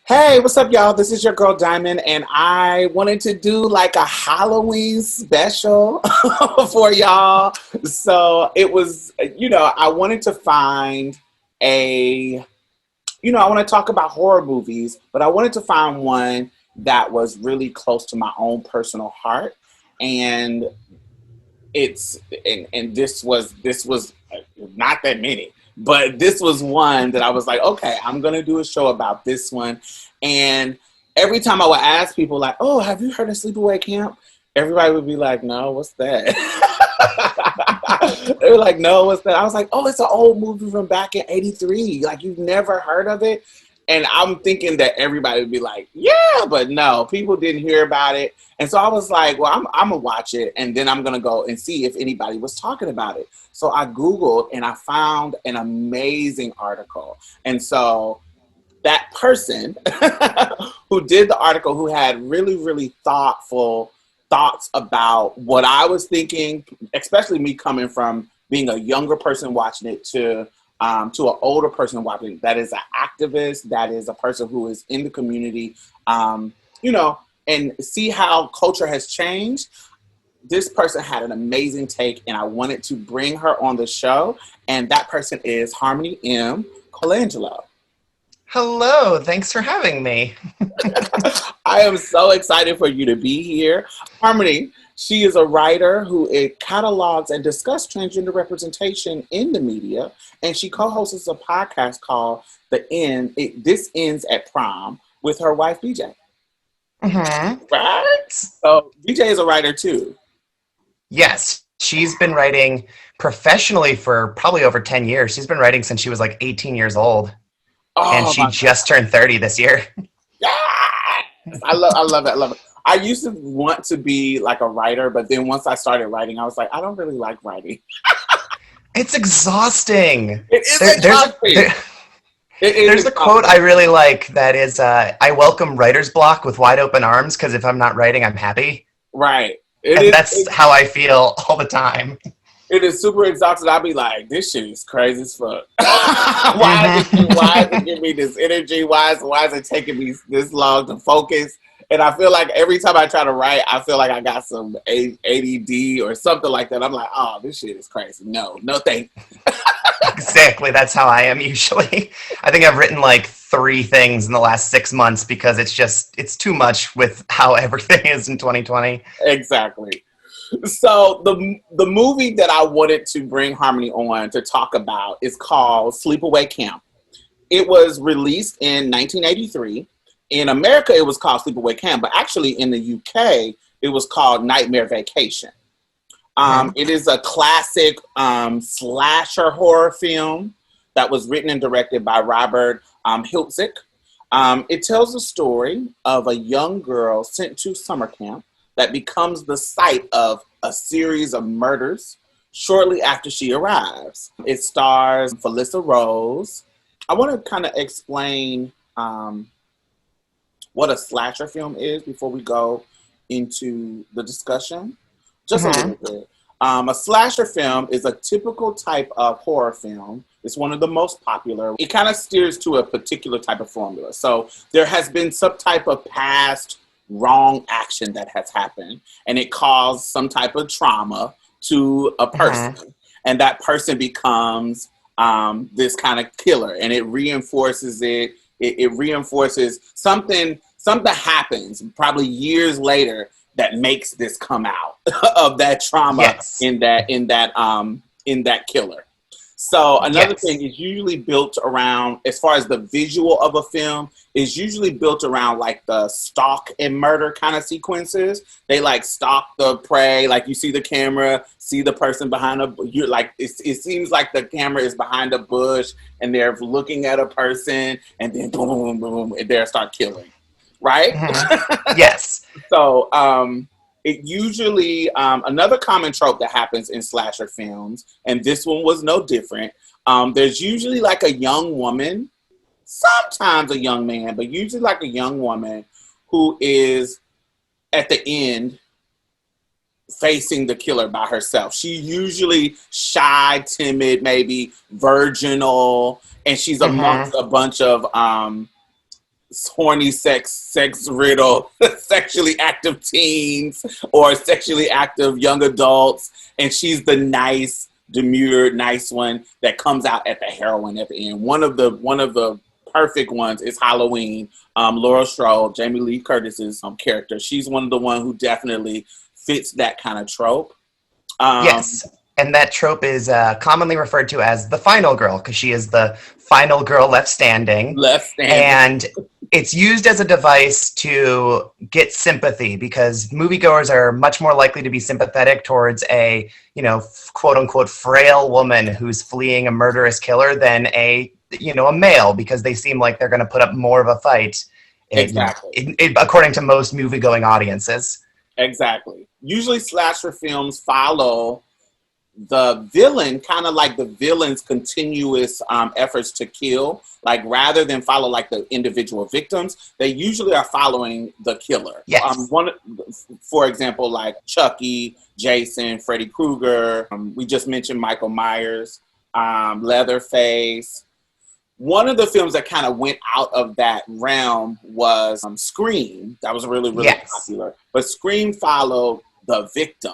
Hey, what's up, y'all? This is your girl Diamond, and I wanted to do like a Halloween special for y'all. So it was, I wanted to find a, I want to talk about horror movies, but I wanted to find one that was really close to my own personal heart. And this was not that many. But this was one that I was like, okay, I'm going to do a show about this one. And every time I would ask people like, oh, have you heard of Sleepaway Camp? Everybody would be like, no, what's that? They were like, no, what's that? I was like, oh, it's an old movie from back in 83. Like, you've never heard of it? And I'm thinking that everybody would be like, yeah, but no, people didn't hear about it. And so I was like, well, I'm going to watch it. And then I'm going to go and see if anybody was talking about it. So I Googled and I found an amazing article. And so that person who did the article, who had really, really thoughtful thoughts about what I was thinking, especially me coming from being a younger person watching it to an older person watching it, that is an activist, that is a person who is in the community, and see how culture has changed. This person had an amazing take, and I wanted to bring her on the show. And that person is Harmony M Colangelo. Hello, thanks for having me. I am so excited for you to be here. Harmony, she is a writer who catalogs and discusses transgender representation in the media, and she co-hosts a podcast called This Ends at Prom with her wife, BJ. Mm-hmm. Right? So BJ is a writer too. Yes, she's been writing professionally for probably over 10 years. She's been writing since she was like 18 years old. Oh, and she just turned 30 this year. Yeah! I love it. I used to want to be like a writer, but then once I started writing, I was like, I don't really like writing. It's exhausting. It is exhausting. There's a quote I really like that is, I welcome writer's block with wide open arms because if I'm not writing, I'm happy. Right. That's how I feel all the time. It is super exhausting. I'll be like, this shit is crazy as fuck. Why is it giving me this energy? Why is it taking me this long to focus? And I feel like every time I try to write, I feel like I got some ADD or something like that. I'm like, oh, this shit is crazy. No thank you. Exactly. That's how I am usually. I think I've written like 3 things in the last 6 months because it's too much with how everything is in 2020. Exactly. So the movie that I wanted to bring Harmony on to talk about is called Sleepaway Camp. It was released in 1983. In America, it was called Sleepaway Camp, but actually in the UK, it was called Nightmare Vacation. It is a classic slasher horror film that was written and directed by Robert Hiltzik. It tells the story of a young girl sent to summer camp that becomes the site of a series of murders shortly after she arrives. It stars Felissa Rose. I want to kind of explain what a slasher film is before we go into the discussion. Just a little bit. A slasher film is a typical type of horror film. It's one of the most popular. It kind of steers to a particular type of formula. So there has been some type of past wrong action that has happened, and it caused some type of trauma to a person. And that person becomes this kind of killer, and it reinforces it. It reinforces something happens probably years later that makes this come out of that trauma in that killer. So another thing is usually built around, as far as the visual of a film, is usually built around like the stalk and murder kind of sequences. They like stalk the prey, like you see the camera, see the person behind you're like, it seems like the camera is behind a bush and they're looking at a person and then boom, boom, boom, and they start killing, right? Yes. So it usually, another common trope that happens in slasher films, and this one was no different, there's usually like a young woman, sometimes a young man, but usually like a young woman who is at the end facing the killer by herself. She usually shy, timid, maybe virginal, and she's amongst a bunch of horny sex riddle, sexually active teens or sexually active young adults, and she's the nice, demure, nice one that comes out at the heroine at the end. One of the perfect ones is Halloween. Laura Strode, Jamie Lee Curtis's character. She's one of the one who definitely fits that kind of trope. Yes. And that trope is commonly referred to as the final girl, because she is the final girl left standing. And it's used as a device to get sympathy, because moviegoers are much more likely to be sympathetic towards a, quote unquote, frail woman who's fleeing a murderous killer than a male, because they seem like they're going to put up more of a fight. Exactly. According to most movie-going audiences. Exactly. Usually slasher films follow the villain, kind of like the villain's continuous efforts to kill. Like, rather than follow like the individual victims, they usually are following the killer. Yes. For example, like Chucky, Jason, Freddy Krueger. We just mentioned Michael Myers, Leatherface. One of the films that kind of went out of that realm was Scream. That was really, really popular. But Scream followed the victim.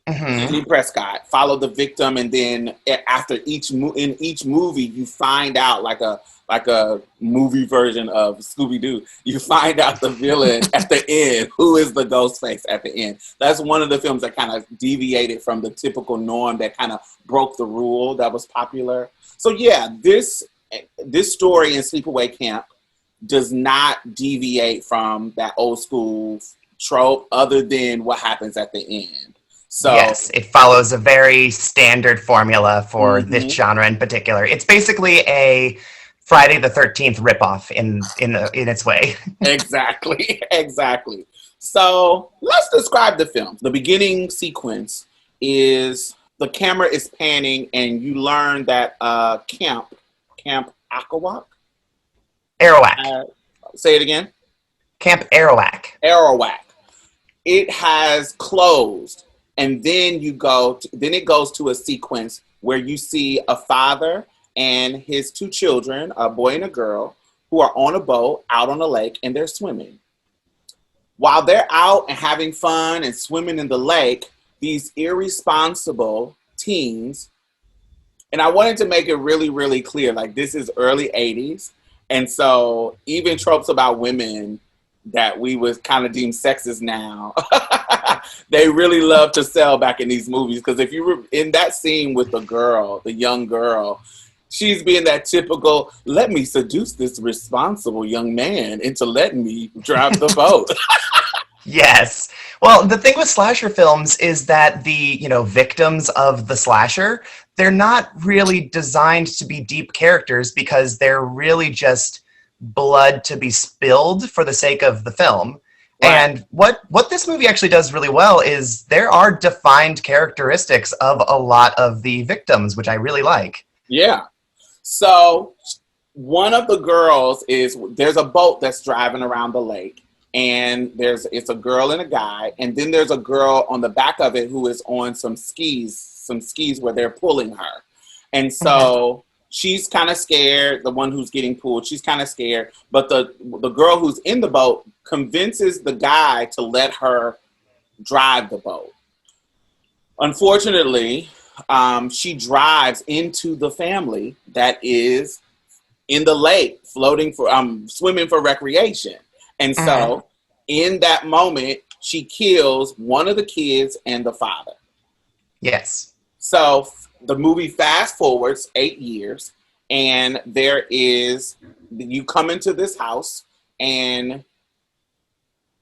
Lee Prescott followed the victim, and then after each movie, you find out like a movie version of Scooby-Doo. You find out the villain at the end, who is the ghost face at the end. That's one of the films that kind of deviated from the typical norm, that kind of broke the rule that was popular. So yeah, this story in Sleepaway Camp does not deviate from that old school trope, other than what happens at the end. So, yes, it follows a very standard formula for this genre in particular. It's basically a Friday the 13th ripoff in its way. Exactly. So let's describe the film. The beginning sequence is the camera is panning, and you learn that Camp Arawak? Arawak. Say it again. Camp Arawak. Arawak. It has closed. And then it goes to a sequence where you see a father and his two children, a boy and a girl, who are on a boat out on a lake, and they're swimming. While they're out and having fun and swimming in the lake, these irresponsible teens, and I wanted to make it really, really clear, like, this is early 80s. And so even tropes about women that we would kind of deem sexist now, they really love to sell back in these movies. Because if you were in that scene with the young girl, she's being that typical, let me seduce this responsible young man into letting me drive the boat. Yes. Well, the thing with slasher films is that the, victims of the slasher, they're not really designed to be deep characters, because they're really just blood to be spilled for the sake of the film. Right. And what this movie actually does really well is there are defined characteristics of a lot of the victims, which I really like. Yeah. So one of the girls there's a boat that's driving around the lake, and it's a girl and a guy, and then there's a girl on the back of it who is on some skis where they're pulling her. And so she's kind of scared, the one who's getting pulled, she's kind of scared, but the girl who's in the boat convinces the guy to let her drive the boat. Unfortunately, she drives into the family that is in the lake, swimming for recreation. And so in that moment, she kills one of the kids and the father. Yes. So the movie fast forwards 8 years, and you come into this house, and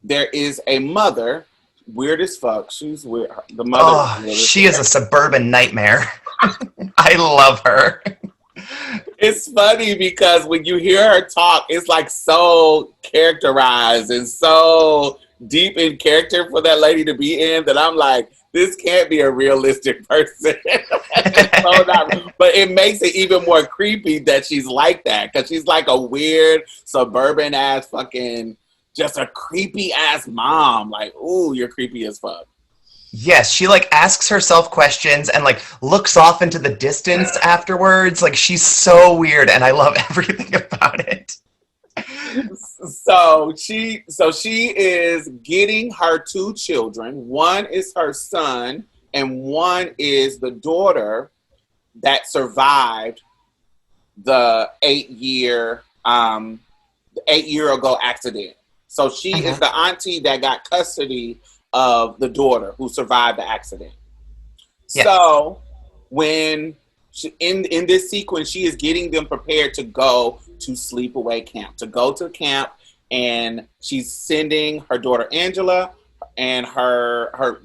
there is a mother, weird as fuck. She's weird. The mother. She is a suburban nightmare. I love her. It's funny because when you hear her talk, it's like so characterized and so deep in character for that lady to be in, that I'm like, this can't be a realistic person. But it makes it even more creepy that she's like that, because she's like a weird suburban ass fucking, just a creepy ass mom. Like, ooh, you're creepy as fuck. Yes, she asks herself questions and looks off into the distance afterwards. She's so weird, and I love everything about it. So she is getting her two children. One is her son, and one is the daughter that survived the 8-year ago accident. So she is the auntie that got custody of the daughter who survived the accident. Yes. So when in this sequence, she is getting them prepared to go to Sleepaway Camp, to go to camp, and she's sending her daughter Angela and her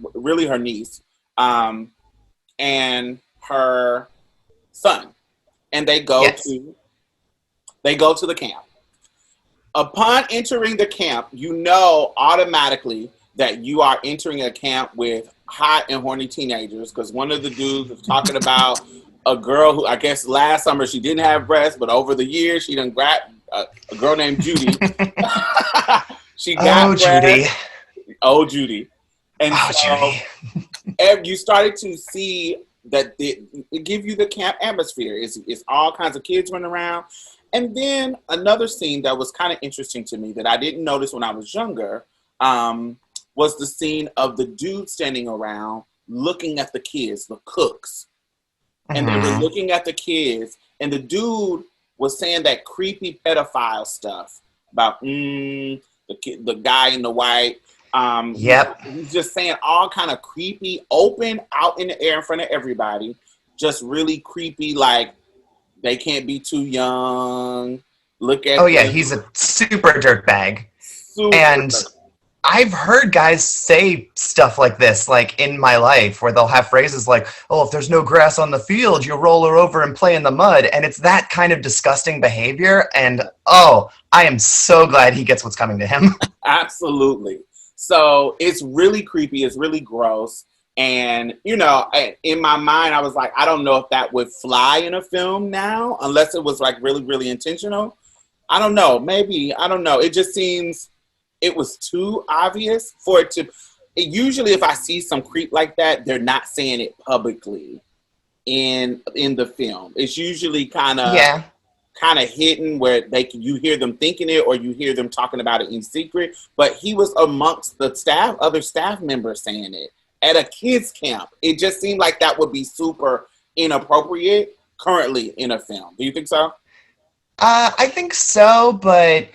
niece, and her son, and they go to the camp. Upon entering the camp, you know automatically that you are entering a camp with hot and horny teenagers, because one of the dudes was talking about a girl who, I guess last summer she didn't have breasts, but over the years she done grabbed a girl named Judy. She got breasts. Judy. And Judy. You started to see that it give you the camp atmosphere. It's all kinds of kids running around. And then another scene that was kind of interesting to me that I didn't notice when I was younger was the scene of the dude standing around looking at the kids, the cooks. And they were looking at the kids, and the dude was saying that creepy pedophile stuff about the guy in the white. He's just saying all kind of creepy, open, out in the air in front of everybody. Just really creepy, like they can't be too young. Look at he's a super dirtbag. And I've heard guys say stuff like this, like in my life, where they'll have phrases like, "Oh, if there's no grass on the field, you roll her over and play in the mud." And it's that kind of disgusting behavior. And I am so glad he gets what's coming to him. Absolutely. So it's really creepy. It's really gross. And, in my mind, I was like, I don't know if that would fly in a film now, unless it was like really, really intentional. I don't know. Maybe. I don't know. It just seems it was too obvious for it to. Usually if I see some creep like that, they're not saying it publicly in the film. It's usually kind of hidden where you hear them thinking it, or you hear them talking about it in secret. But he was amongst the other staff members saying it at a kids camp. It just seemed like that would be super inappropriate currently in a film. Do you think so? I think so, but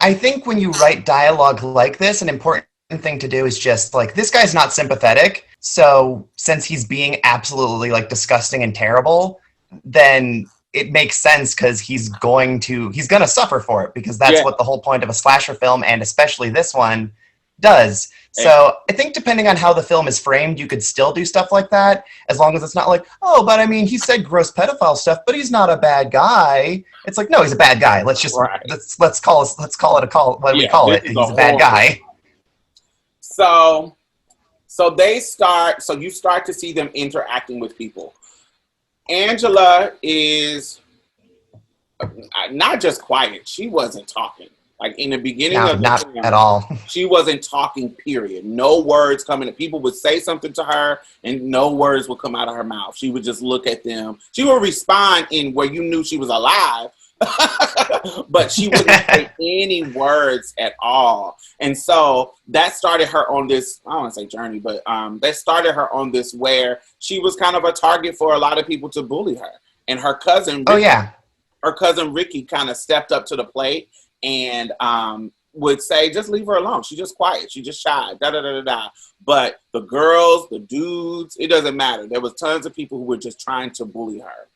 I think when you write dialogue like this, an important thing to do is just like, this guy's not sympathetic. So since he's being absolutely like disgusting and terrible, then it makes sense because he's gonna suffer for it, because that's what the whole point of a slasher film, and especially this one, does. So I think depending on how the film is framed, you could still do stuff like that, as long as it's not like, but I mean, he said gross pedophile stuff, but he's not a bad guy. It's like, no, he's a bad guy. Let's just let's call it what we call it. He's a bad guy. So you start to see them interacting with people. Angela is not just quiet. She wasn't talking. Like in the beginning of the film, at all. She wasn't talking, period. No words coming. People would say something to her and no words would come out of her mouth. She would just look at them. She would respond in where you knew she was alive, but she wouldn't say any words at all. And so that started her on this, I don't want to say journey, but that started her on this where she was kind of a target for a lot of people to bully her. And her cousin, her cousin Ricky kind of stepped up to the plate and would say, just leave her alone. She's just quiet. She's just shy. But the girls, the dudes, it doesn't matter. There was tons of people who were just trying to bully her.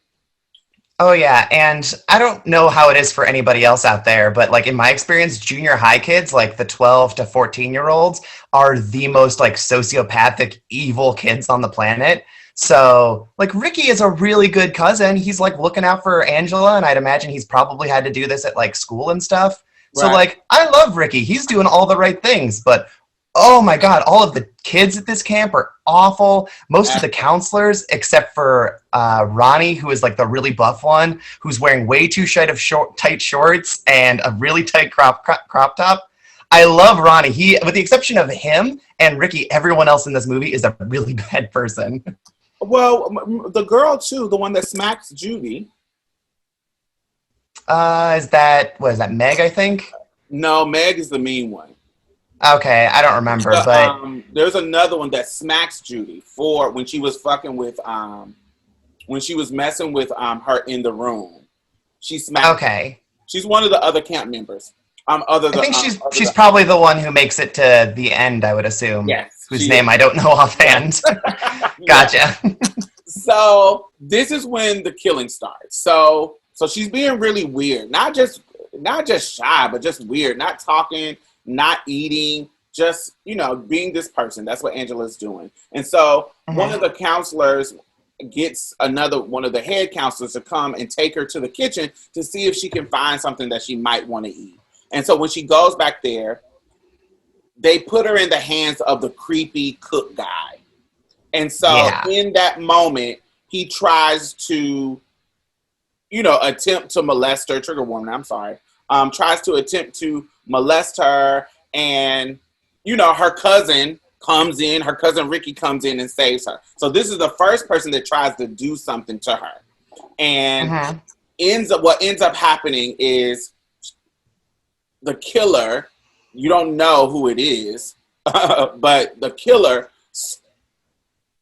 Oh, yeah. And I don't know how it is for anybody else out there, but like in my experience, junior high kids, like the 12 to 14-year-olds, are the most like sociopathic, evil kids on the planet. So, like, Ricky is a really good cousin. He's, like, looking out for Angela, and I'd imagine he's probably had to do this at, like, school and stuff. Right. So, like, I love Ricky. He's doing all the right things. But, oh, my God, all of the kids at this camp are awful. Most of the counselors, except for Ronnie, who is, like, the really buff one, who's wearing way too tight shorts and a really tight crop top. I love Ronnie. He, with the exception of him and Ricky, everyone else in this movie is a really bad person. Well, the girl, too, the one that smacks Judy. Is that Meg, I think? No, Meg is the mean one. Okay, I don't remember, but there's another one that smacks Judy for when she was fucking with when she was messing with her in the room. She smacked her. She's one of the other camp members. I think she's probably the one who makes it to the end, I would assume. Yes. Whose name I don't know offhand. Gotcha. So this is when the killing starts. So she's being really weird. Not just shy, but just weird. Not talking, not eating, just, being this person. That's what Angela's doing. And so one of the counselors gets another one of the head counselors to come and take her to the kitchen to see if she can find something that she might want to eat. And so when she goes back there, they put her in the hands of the creepy cook guy. And so in that moment, he tries to, attempt to molest her. Trigger warning, I'm sorry. Tries to attempt to molest her. And, her cousin comes in. Her cousin Ricky comes in and saves her. So this is the first person that tries to do something to her. And what ends up happening is the killer, you don't know who it is, but the killer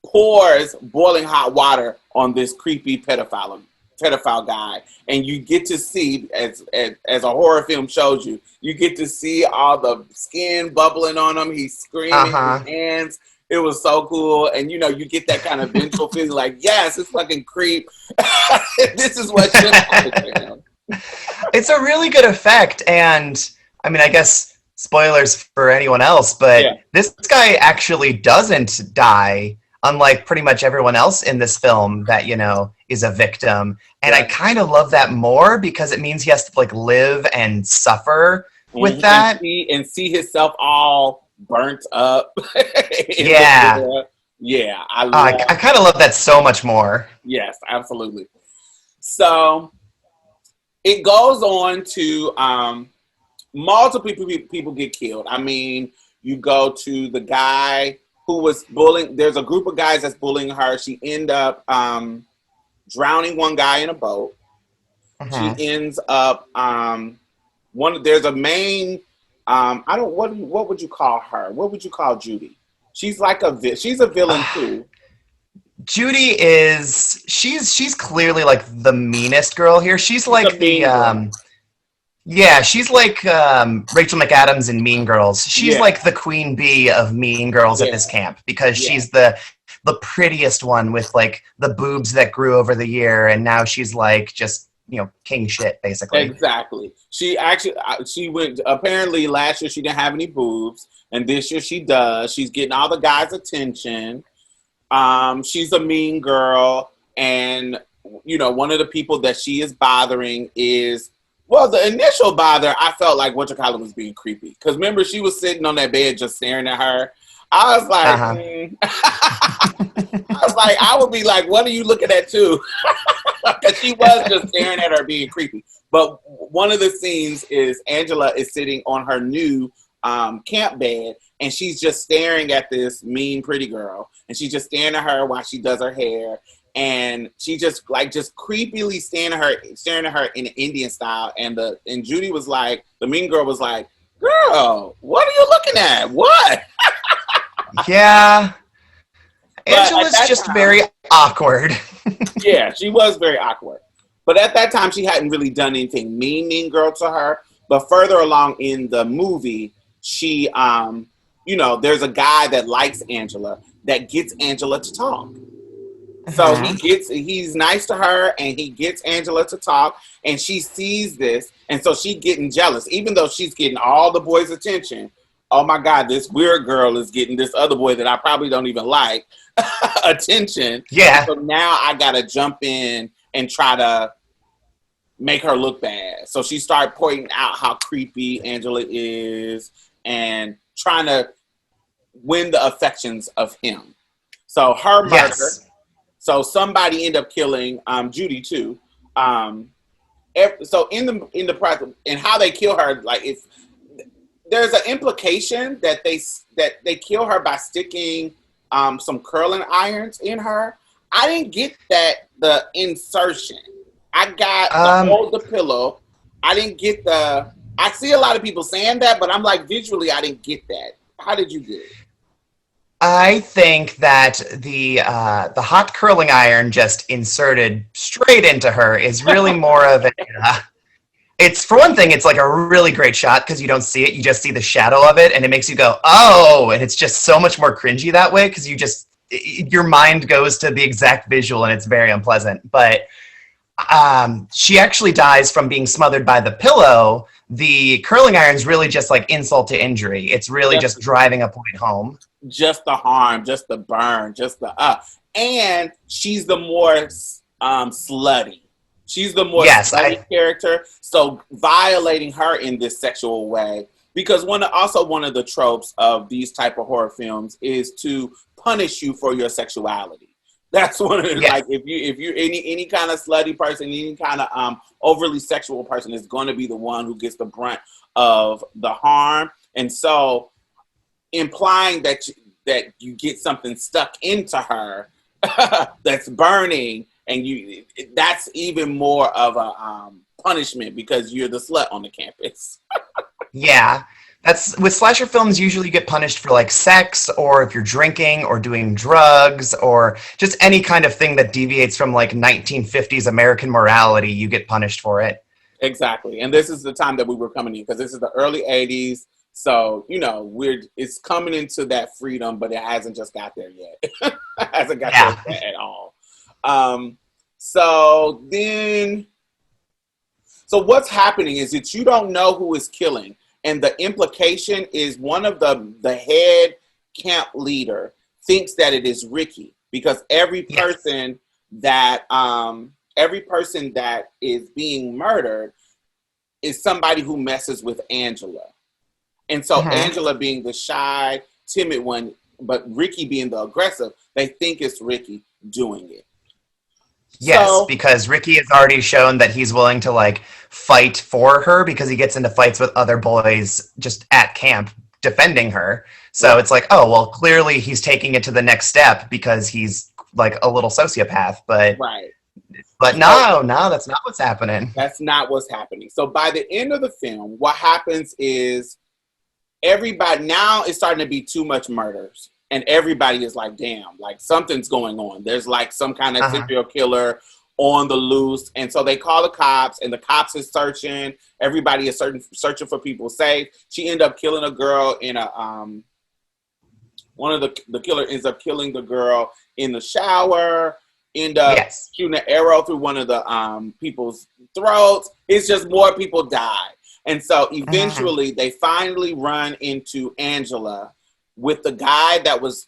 pours boiling hot water on this creepy pedophile guy, and you get to see, as a horror film shows you, you get to see all the skin bubbling on him. He's screaming, his hands. It was so cool, and you get that kind of vengeful feeling, like, yes, it's fucking creep. This is what should happen to him. It's a really good effect, and I mean, I guess spoilers for anyone else, but this guy actually doesn't die, unlike pretty much everyone else in this film that, is a victim. And I kind of love that more because it means he has to live and suffer with that. And see himself all burnt up. Yeah. Yeah. I kind of love that so much more. Yes, absolutely. So it goes on to multiple people get killed. I mean, you go to the guy who was bullying. There's a group of guys that's bullying her. She end up drowning one guy in a boat. She ends up there's a main what would you call her? What would you call Judy? She's like she's a villain too. Judy she's clearly the meanest girl here. She's like she's like Rachel McAdams in Mean Girls. She's like the queen bee of Mean Girls at this camp because she's the prettiest one with the boobs that grew over the year, and now she's just king shit basically. Exactly. She went, apparently last year she didn't have any boobs, and this year she does. She's getting all the guys' attention. She's a mean girl, and one of the people that she is bothering is, well, the initial bother, I felt like Whatchamacallit was being creepy. Because remember, she was sitting on that bed just staring at her. I was like, I would be like, what are you looking at too? Because she was just staring at her being creepy. But one of the scenes is Angela is sitting on her new camp bed, and she's just staring at this mean pretty girl. And she's just staring at her while she does her hair. And she just creepily staring at her in an Indian style. And Judy was like, the mean girl was like, girl, what are you looking at? What? Yeah. Angela's just very awkward. Yeah, she was very awkward. But at that time, she hadn't really done anything mean girl to her. But further along in the movie, she, there's a guy that likes Angela that gets Angela to talk. So he's nice to her, and he gets Angela to talk, and she sees this, and so she's getting jealous, even though she's getting all the boys' attention. Oh my God, this weird girl is getting this other boy that I probably don't even like attention. Yeah. So now I gotta jump in and try to make her look bad. So she started pointing out how creepy Angela is and trying to win the affections of him. So her murder. Yes. So somebody ended up killing Judy too. So in the process, and how they kill her, if there's an implication that they kill her by sticking some curling irons in her. I didn't get the insertion. I got the pillow. I didn't get I I see a lot of people saying that, but I'm like, visually, I didn't get that. How did you get it? I think that the hot curling iron just inserted straight into her is really more of a. It's, for one thing, it's like a really great shot because you don't see it, you just see the shadow of it, and it makes you go, oh, and it's just so much more cringy that way because your mind goes to the exact visual and it's very unpleasant. But she actually dies from being smothered by the pillow. The curling iron is really just like insult to injury. It's really just driving a point home. Just the harm, just the burn, just the and she's the more slutty. She's the more slutty character. So violating her in this sexual way, because one of the tropes of these type of horror films is to punish you for your sexuality. That's one of the like if you any kind of slutty person, any kind of overly sexual person is going to be the one who gets the brunt of the harm, and so implying that you get something stuck into her that's burning, and that's even more of a punishment because you're the slut on the campus. Yeah. That's with slasher films, usually you get punished for like sex, or if you're drinking or doing drugs, or just any kind of thing that deviates from like 1950s American morality, you get punished for it. Exactly. And this is the time that we were coming in, because this is the early 80s. So, it's coming into that freedom, but it hasn't just got there yet. It hasn't got there yet at all. So what's happening is that you don't know who is killing. And the implication is one of the head camp leader thinks that it is Ricky, because every person that is being murdered is somebody who messes with Angela. And so Angela being the shy, timid one, but Ricky being the aggressive, they think it's Ricky doing it. Yes, because Ricky has already shown that he's willing to like fight for her because he gets into fights with other boys just at camp defending her. So it's like, oh, well, clearly he's taking it to the next step because he's like a little sociopath. But no, that's not what's happening. That's not what's happening. So by the end of the film, what happens is everybody, now it's starting to be too much murders. And everybody is like, damn, like something's going on. There's like some kind of serial killer on the loose. And so they call the cops, and the cops is searching. Everybody is searching for people safe. She ended up killing a girl in a, one of the killer ends up killing the girl in the shower, end up shooting an arrow through one of the people's throats. It's just more people die. And so eventually they finally run into Angela with the guy that was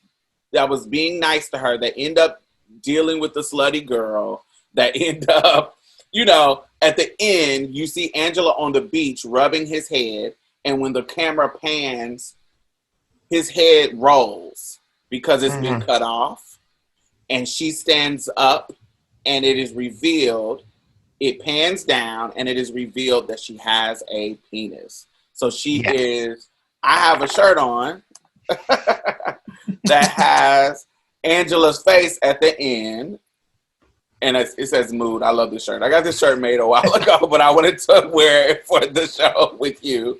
being nice to her, that end up dealing with the slutty girl, that end up, at the end, you see Angela on the beach rubbing his head, and when the camera pans, his head rolls because it's been cut off, and she stands up, and it is revealed, it pans down, and it is revealed that she has a penis. So she is, I have a shirt on that has Angela's face at the end, and it says mood. I love this shirt. I got this shirt made a while ago, but I wanted to wear it for the show with you.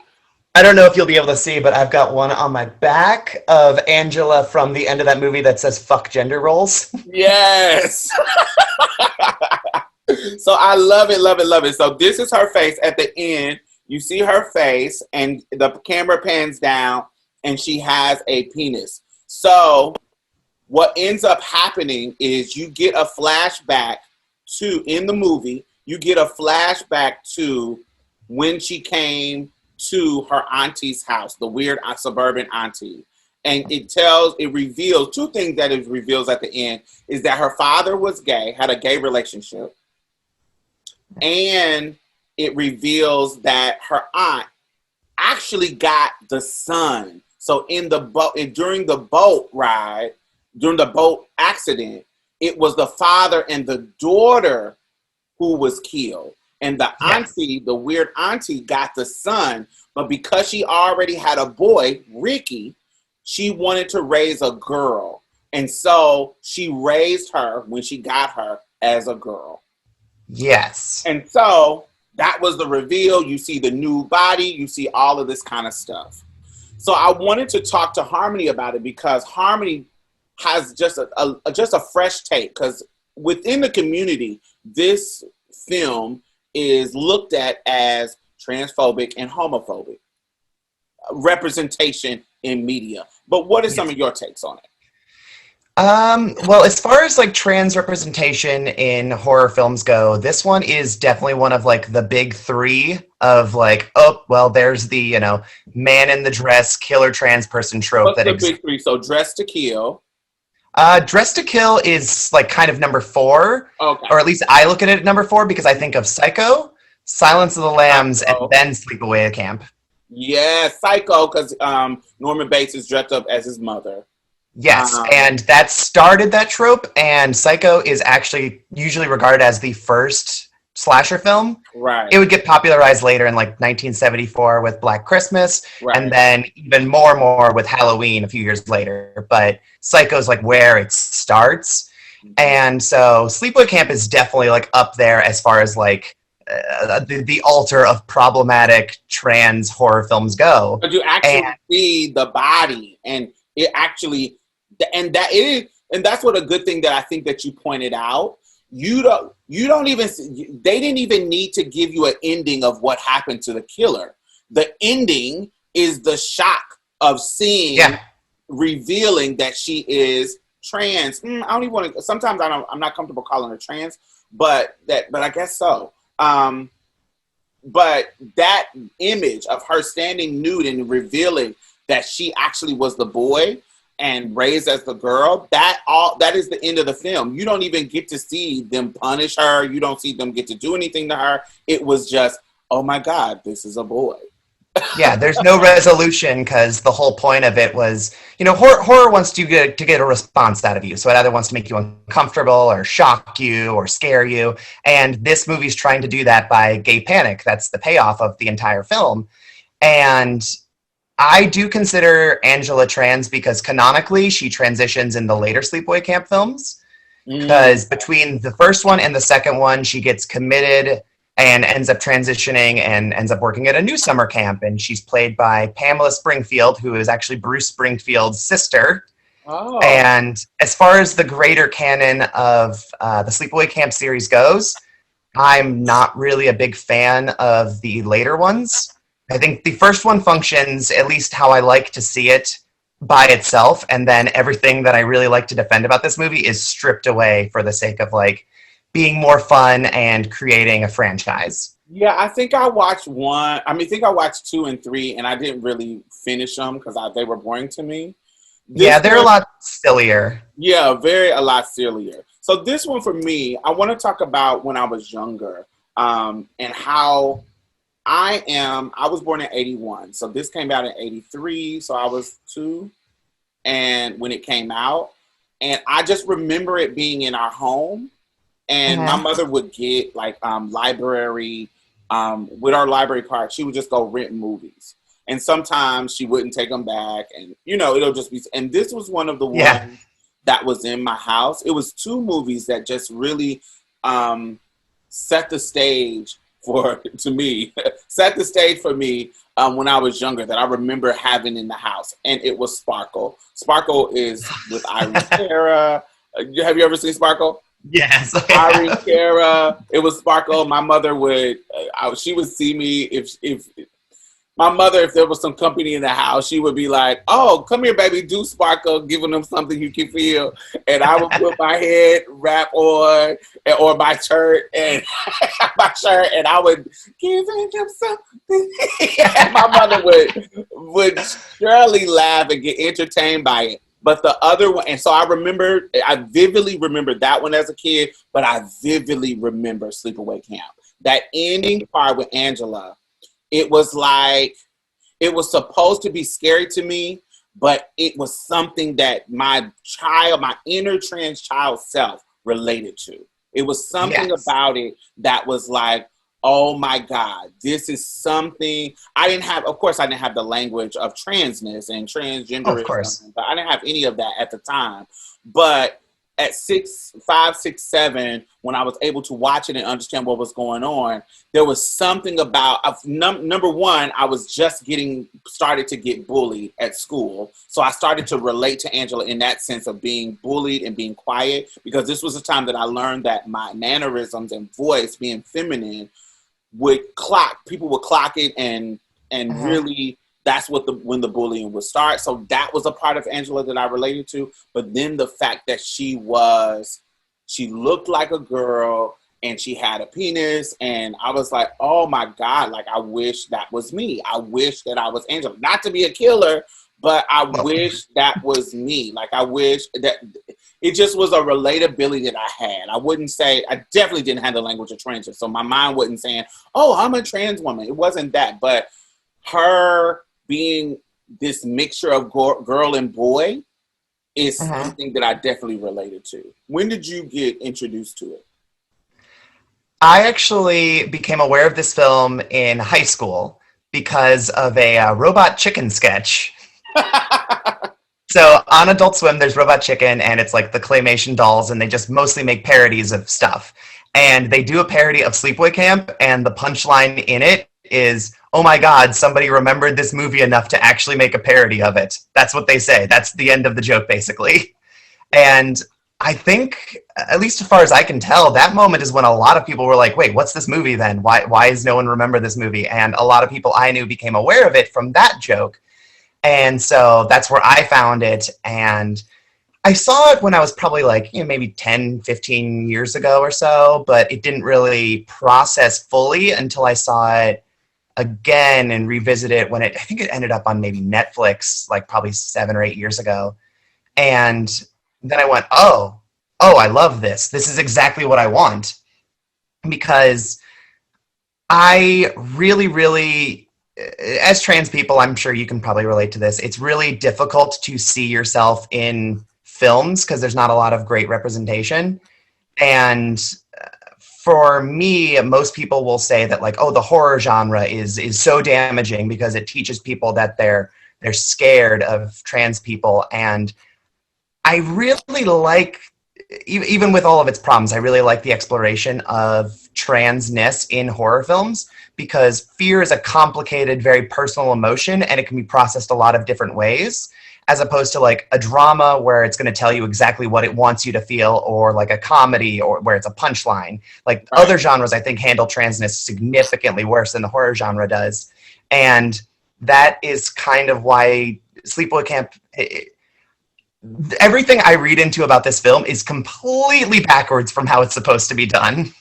I don't know if you'll be able to see, but I've got one on my back of Angela from the end of that movie that says fuck gender roles. Yes. So I love it, love it, love it. So this is her face at the end. You see her face, and the camera pans down, and she has a penis. So what ends up happening is you get a flashback to, in the movie, you get a flashback to when she came to her auntie's house, the weird suburban auntie. And it reveals two things that it reveals at the end, is that her father was gay, had a gay relationship. And it reveals that her aunt actually got the son. So in the boat, during the boat ride, during the boat accident, it was the father and the daughter who was killed. And the auntie, the weird auntie, got the son. But because she already had a boy, Ricky, she wanted to raise a girl. And so she raised her, when she got her, as a girl. Yes. And so that was the reveal. You see the new body. You see all of this kind of stuff. So I wanted to talk to Harmony about it because Harmony has just a fresh take. Because within the community, this film is looked at as transphobic and homophobic representation in media. But what are some of your takes on it? Well, as far as like trans representation in horror films go, this one is definitely one of like the big three of like, oh, well, there's the, you know, man in the dress, killer trans person trope. What's the big three? So Dress to Kill. Dress to Kill is like kind of number 4, okay. Or at least I look at it at number 4 because I think of Psycho, Silence of the Lambs, and then Sleepaway Camp. Yeah, Psycho, because Norman Bates is dressed up as his mother. Yes, and that started that trope, and Psycho is actually usually regarded as the first slasher film. Right. It would get popularized later in like 1974 with Black Christmas, right. And then even more with Halloween a few years later. But Psycho's like where it starts. Mm-hmm. And so Sleepaway Camp is definitely like up there as far as like the altar of problematic trans horror films go. But you actually see the body, and it actually... And that's what a good thing that I think that you pointed out. You don't even, they didn't even need to give you an ending of what happened to the killer. The ending is the shock of seeing, revealing that she is trans. I don't even want to, sometimes I'm not comfortable calling her trans, but I guess so. But that image of her standing nude and revealing that she actually was the boy and raised as the girl, that is the end of the film. You don't even get to see them punish her. You don't see them get to do anything to her. It was just, oh my God, this is a boy. Yeah, there's no resolution because the whole point of it was, you know, horror wants to get a response out of you. So it either wants to make you uncomfortable or shock you or scare you. And this movie's trying to do that by gay panic. That's the payoff of the entire film. And I do consider Angela trans because canonically she transitions in the later Sleepaway Camp films. Because between the first one and the second one, she gets committed and ends up transitioning and ends up working at a new summer camp. And she's played by Pamela Springfield, who is actually Bruce Springfield's sister. Oh. And as far as the greater canon of the Sleepaway Camp series goes, I'm not really a big fan of the later ones. I think the first one functions at least how I like to see it by itself, and then everything that I really like to defend about this movie is stripped away for the sake of like being more fun and creating a franchise. Yeah, I think I watched 2 and 3, and I didn't really finish them because they were boring to me. They're a lot sillier. Yeah, a lot sillier. So this one for me, I want to talk about when I was younger, and how I was born in 81. So this came out in 83. So I was 2. And when it came out, and I just remember it being in our home, and my mother would get like library, with our library card, she would just go rent movies. And sometimes she wouldn't take them back, and you know, it'll just be, and this was one of the ones that was in my house. It was 2 movies that just really set the stage for me when I was younger, that I remember having in the house, and it was Sparkle. Sparkle is with Irene Cara. Have you ever seen Sparkle? Yes. Irene Cara. It was Sparkle. My mother would, she would see me if my mother, if there was some company in the house, she would be like, "Oh, come here, baby, do Sparkle," giving them something you can feel. And I would put my head wrap on, or my shirt, and and I would give them something. And my mother would surely laugh and get entertained by it. But the other one, and so I vividly remember that one as a kid, but I vividly remember Sleepaway Camp. That ending part with Angela. It was like, it was supposed to be scary to me, but it was something that my inner trans child self related to. It was something about it that was like, oh my God, this is something. Of course, I didn't have the language of transness and transgenderism, but I didn't have any of that at the time. But at 6, 5, 6, 7, when I was able to watch it and understand what was going on, there was something about, number one, I was just started to get bullied at school. So I started to relate to Angela in that sense of being bullied and being quiet, because this was a time that I learned that my mannerisms and voice, being feminine, people would clock it, and really, that's when the bullying would start. So that was a part of Angela that I related to. But then the fact that she looked like a girl and she had a penis, and I was like, oh my God, like, I wish that was me. I wish that I was Angela. Not to be a killer, but I wish that was me. Like, I wish that it just was a relatability that I had. I definitely didn't have the language of trans, so my mind wasn't saying, oh, I'm a trans woman. It wasn't that, but her being this mixture of girl and boy is something that I definitely related to. When did you get introduced to it? I actually became aware of this film in high school because of a Robot Chicken sketch. So on Adult Swim, there's Robot Chicken, and it's like the claymation dolls, and they just mostly make parodies of stuff. And they do a parody of Sleepaway Camp, and the punchline in it is, oh my God, somebody remembered this movie enough to actually make a parody of it. That's what they say. That's the end of the joke, basically. And I think, at least as far as I can tell, that moment is when a lot of people were like, wait, what's this movie then? Why does no one remember this movie? And a lot of people I knew became aware of it from that joke. And so that's where I found it. And I saw it when I was probably like, maybe 10, 15 years ago or so, but it didn't really process fully until I saw it again and revisit it when I think it ended up on maybe Netflix, like probably 7 or 8 years ago. And then I went, oh, I love this. This is exactly what I want. Because I really, really, as trans people, I'm sure you can probably relate to this. It's really difficult to see yourself in films because there's not a lot of great representation. And for me, most people will say that, like, oh, the horror genre is so damaging because it teaches people that they're scared of trans people. And I really like, even with all of its problems, I really like the exploration of transness in horror films, because fear is a complicated, very personal emotion, and it can be processed a lot of different ways, as opposed to like a drama where it's going to tell you exactly what it wants you to feel, or like a comedy or where it's a punchline. Like other genres, I think, handle transness significantly worse than the horror genre does. And that is kind of why Sleepaway Camp, everything I read into about this film is completely backwards from how it's supposed to be done.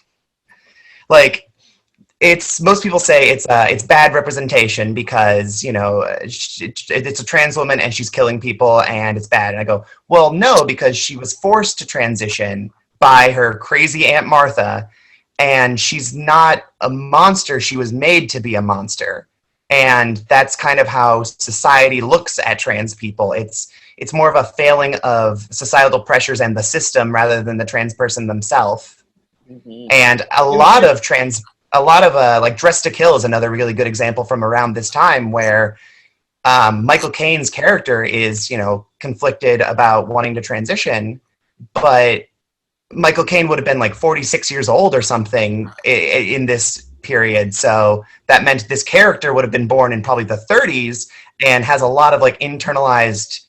Like, most people say it's bad representation because, it's a trans woman and she's killing people and it's bad. And I go, well, no, because she was forced to transition by her crazy Aunt Martha, and she's not a monster. She was made to be a monster. And that's kind of how society looks at trans people. It's more of a failing of societal pressures and the system rather than the trans person themselves. Mm-hmm. And a lot of like Dressed to Kill is another really good example from around this time, where Michael Caine's character is, conflicted about wanting to transition, but Michael Caine would have been like 46 years old or something in this period. So that meant this character would have been born in probably the 30s and has a lot of like internalized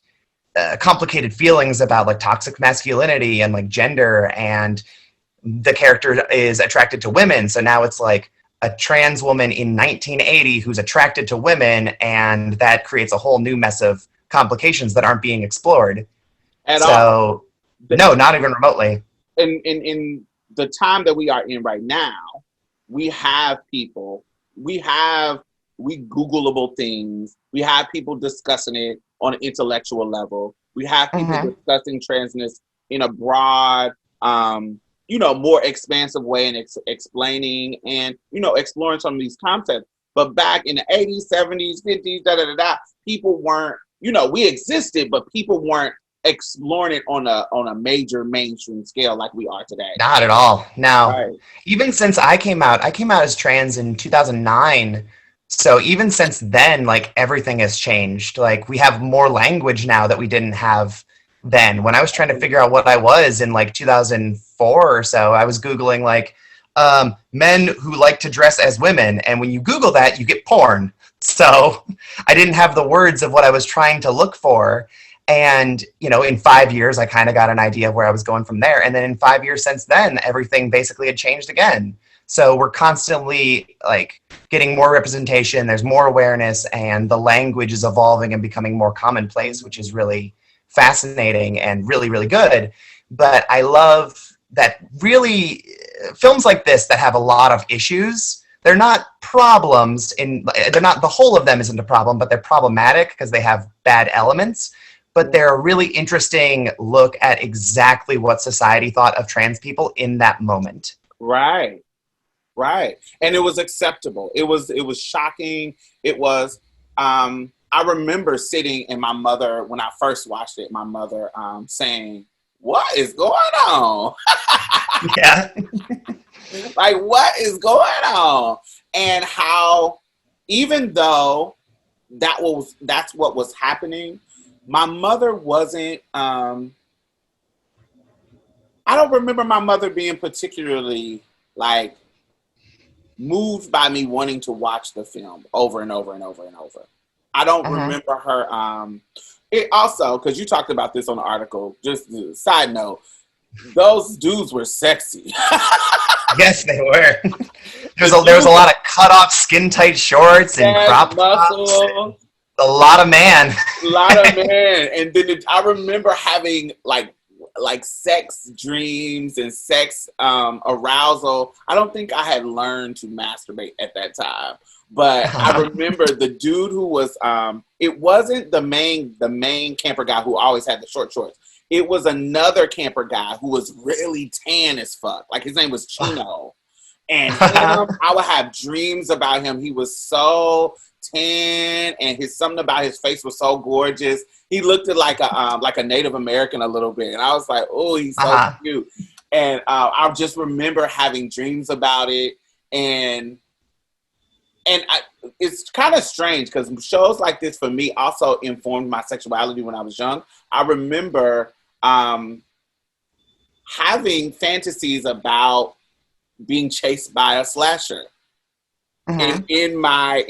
complicated feelings about like toxic masculinity and like gender, and the character is attracted to women. So now it's like a trans woman in 1980 who's attracted to women, and that creates a whole new mess of complications that aren't being explored. No, not even remotely. In the time that we are in right now, we have people, we Googleable things, we have people discussing it on an intellectual level, we have people discussing transness in a broad, more expansive way, and explaining and, exploring some of these concepts. But back in the 80s, 70s, 50s, people weren't, we existed, but people weren't exploring it on a major mainstream scale like we are today. Not at all. Now, even since I came out as trans in 2009. So even since then, like, everything has changed. Like, we have more language now that we didn't have then. When I was trying to figure out what I was in like 2004 or so, I was Googling like men who like to dress as women. And when you Google that, you get porn. So I didn't have the words of what I was trying to look for. And, you know, in 5 years, I kind of got an idea of where I was going from there. And then in 5 years since then, everything basically had changed again. So we're constantly like getting more representation, there's more awareness, and the language is evolving and becoming more commonplace, which is really fascinating and really, really good. But I love that really films like this that have a lot of issues, they're not problems, they're not, the whole of them isn't a problem, but they're problematic because they have bad elements. But they're a really interesting look at exactly what society thought of trans people in that moment. Right. Right. And it was acceptable. It was shocking. It was, I remember sitting and my mother, when I first watched it, my mother saying, "What is going on?" Yeah. Like, what is going on? And how, even though that's what was happening, my mother wasn't, I don't remember my mother being particularly like moved by me wanting to watch the film over and over and over and over. I don't remember her. It also, because you talked about this on the article, just a side note, those dudes were sexy. Yes, they were. There was a lot of cut off skin tight shorts and crop tops. A lot of man. A lot of man. And then I remember having like sex dreams and sex arousal. I don't think I had learned to masturbate at that time, but I remember the dude who was it wasn't the main camper guy who always had the short shorts. It was another camper guy who was really tan as fuck. Like, his name was Chino. And him, I would have dreams about him. He was so tan, and something about his face was so gorgeous. He looked like a Native American a little bit, and I was like, "Oh, he's so cute." And I just remember having dreams about it, and it's kind of strange because shows like this for me also informed my sexuality when I was young. I remember having fantasies about being chased by a slasher. In my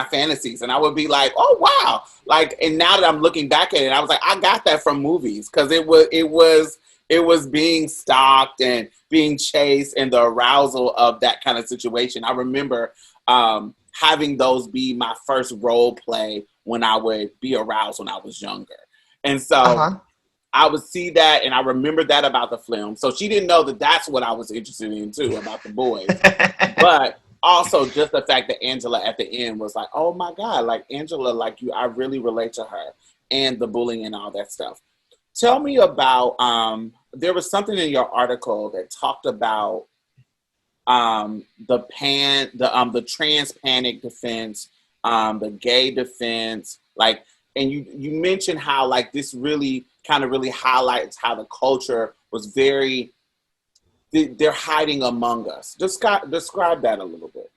fantasies, and I would be like, "Oh wow!" Like, and now that I'm looking back at it, I was like, I got that from movies because it was being stalked and being chased and the arousal of that kind of situation. I remember having those be my first role play when I would be aroused when I was younger, and so I would see that, and I remember that about the film. So she didn't know that that's what I was interested in too, about the boys, but. Also, just the fact that Angela at the end was like, "Oh my God, like Angela, like you, I really relate to her," and the bullying and all that stuff. Tell me about, there was something in your article that talked about the trans panic defense, the gay defense, like, and you mentioned how like this really highlights how the culture was very. They're hiding among us. Describe that a little bit.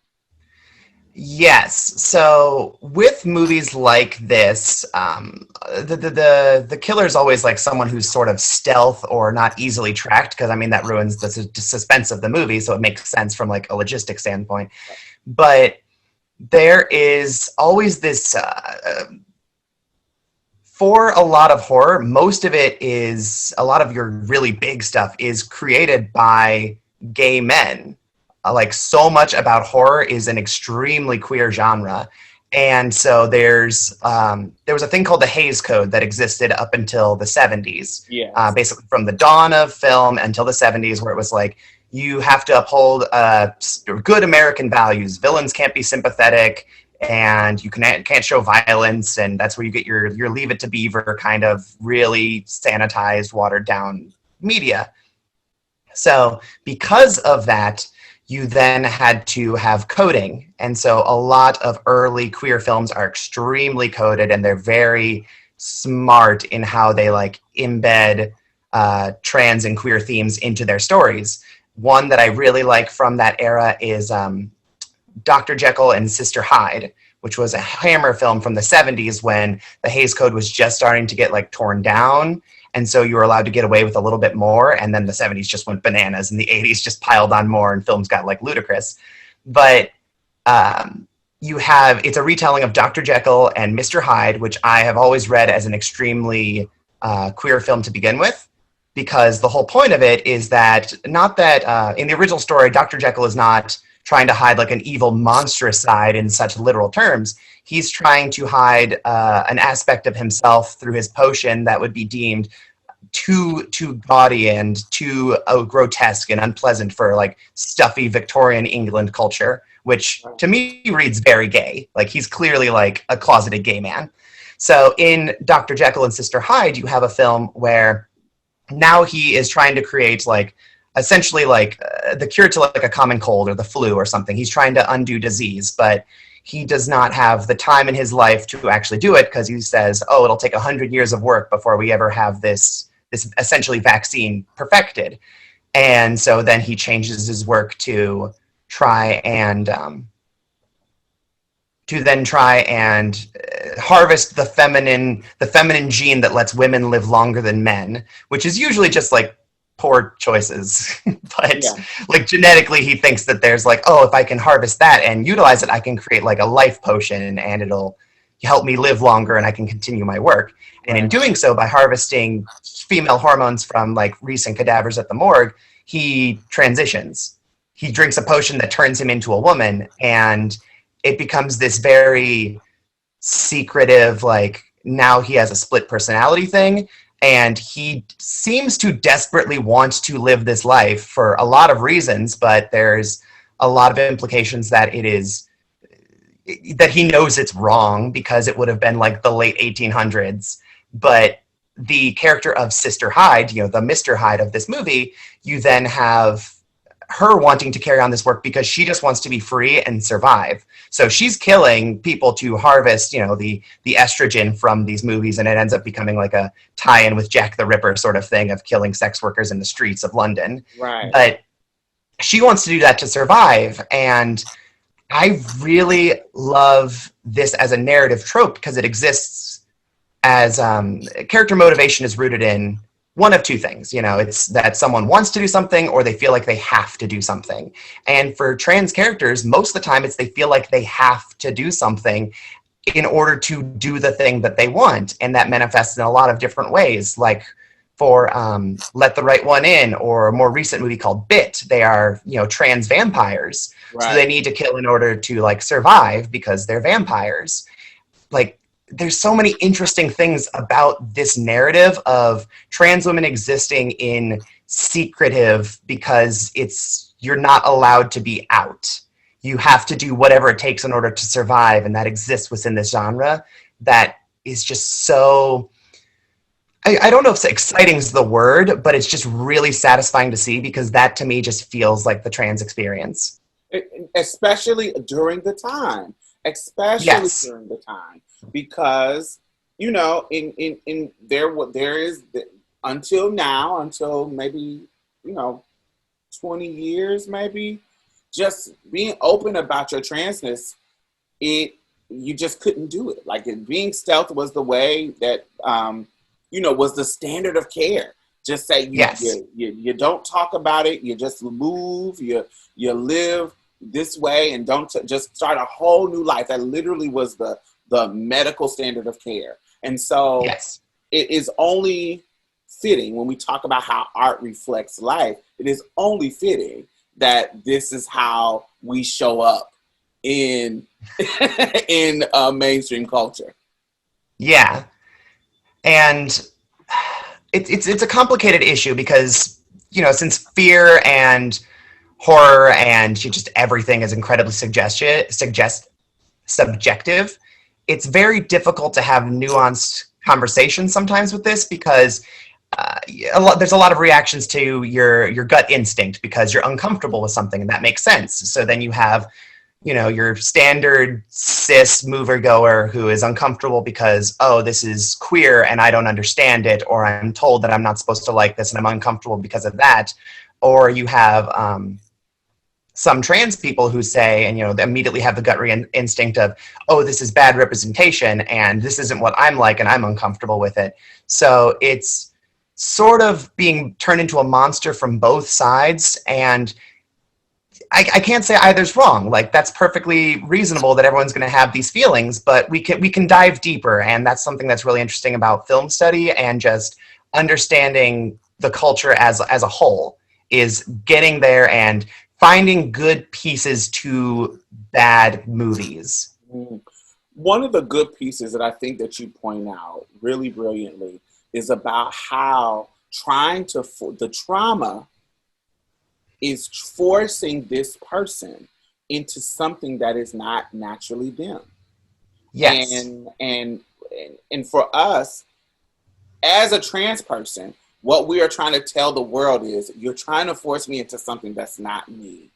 Yes. So with movies like this, the killer is always like someone who's sort of stealth or not easily tracked, because I mean that ruins the suspense of the movie. So it makes sense from like a logistic standpoint. But there is always this. For a lot of horror, most of it is, a lot of your really big stuff is created by gay men. Like, so much about horror is an extremely queer genre. And so there was a thing called the Haze Code that existed up until the 70s. Yeah. Basically from the dawn of film until the 70s, where it was like, you have to uphold good American values. Villains can't be sympathetic, and you can't show violence, and that's where you get your Leave It to Beaver kind of really sanitized, watered down media. So because of that, you then had to have coding, and so a lot of early queer films are extremely coded, and they're very smart in how they like embed trans and queer themes into their stories. One that I really like from that era is Dr. Jekyll and Sister Hyde, which was a Hammer film from the 70s when the Haze Code was just starting to get like torn down. And so you were allowed to get away with a little bit more. And then the 70s just went bananas and the 80s just piled on more and films got like ludicrous. But it's a retelling of Dr. Jekyll and Mr. Hyde, which I have always read as an extremely queer film to begin with. Because the whole point of it is that, not that in the original story, Dr. Jekyll is not trying to hide like an evil, monstrous side in such literal terms. He's trying to hide an aspect of himself through his potion that would be deemed too gaudy and too grotesque and unpleasant for like stuffy Victorian England culture, which to me reads very gay. Like he's clearly like a closeted gay man. So in Dr. Jekyll and Sister Hyde, you have a film where now he is trying to create like essentially like the cure to like a common cold or the flu or something. He's trying to undo disease, but he does not have the time in his life to actually do it because he says, oh, it'll take 100 years of work before we ever have this essentially vaccine perfected. And so then he changes his work to try and harvest the feminine gene that lets women live longer than men, which is usually just like poor choices. But like genetically he thinks that there's like, oh, if I can harvest that and utilize it, I can create like a life potion and it'll help me live longer and I can continue my work. And in doing so, by harvesting female hormones from like recent cadavers at the morgue, he transitions. He drinks a potion that turns him into a woman, and it becomes this very secretive, like now he has a split personality thing, and he seems to desperately want to live this life for a lot of reasons, but there's a lot of implications that that he knows it's wrong because it would have been like the late 1800s. But the character of Sister Hyde, the Mr. Hyde of this movie, you then have her wanting to carry on this work because she just wants to be free and survive. So she's killing people to harvest, the estrogen from these movies, and it ends up becoming like a tie-in with Jack the Ripper sort of thing of killing sex workers in the streets of London. Right. But she wants to do that to survive, and I really love this as a narrative trope because it exists as character motivation is rooted in one of two things. It's that someone wants to do something or they feel like they have to do something. And for trans characters, most of the time it's they feel like they have to do something in order to do the thing that they want. And that manifests in a lot of different ways. Like for Let the Right One In, or a more recent movie called Bit, they are, trans vampires. Right. So they need to kill in order to like survive because they're vampires. Like, there's so many interesting things about this narrative of trans women existing in secretive because you're not allowed to be out. You have to do whatever it takes in order to survive, and that exists within this genre that is just so... I don't know if exciting is the word, but it's just really satisfying to see because that to me just feels like the trans experience. Especially during the time. During the time. Because, there is until now, until maybe, 20 years, maybe, just being open about your transness, you just couldn't do it. Like being stealth was the way that, was the standard of care. Just say you don't talk about it. You just move. You live this way and don't just start a whole new life. That literally was the medical standard of care. And so it is only fitting when we talk about how art reflects life, it is only fitting that this is how we show up in mainstream culture. Yeah. And it's a complicated issue because, since fear and horror and just everything is incredibly subjective, it's very difficult to have nuanced conversations sometimes with this because there's a lot of reactions to your gut instinct because you're uncomfortable with something, and that makes sense. So then you have, your standard cis mover goer who is uncomfortable because, oh, this is queer and I don't understand it, or I'm told that I'm not supposed to like this and I'm uncomfortable because of that. Or you have some trans people who say, and, they immediately have the gut instinct of, oh, this is bad representation and this isn't what I'm like and I'm uncomfortable with it. So it's sort of being turned into a monster from both sides, and I can't say either's wrong. Like, that's perfectly reasonable that everyone's going to have these feelings, but we can dive deeper, and that's something that's really interesting about film study and just understanding the culture as a whole, is getting there and finding good pieces to bad movies. One of the good pieces that I think that you point out really brilliantly is about how the trauma is forcing this person into something that is not naturally them. Yes. And for us, as a trans person, what we are trying to tell the world is, you're trying to force me into something that's not me.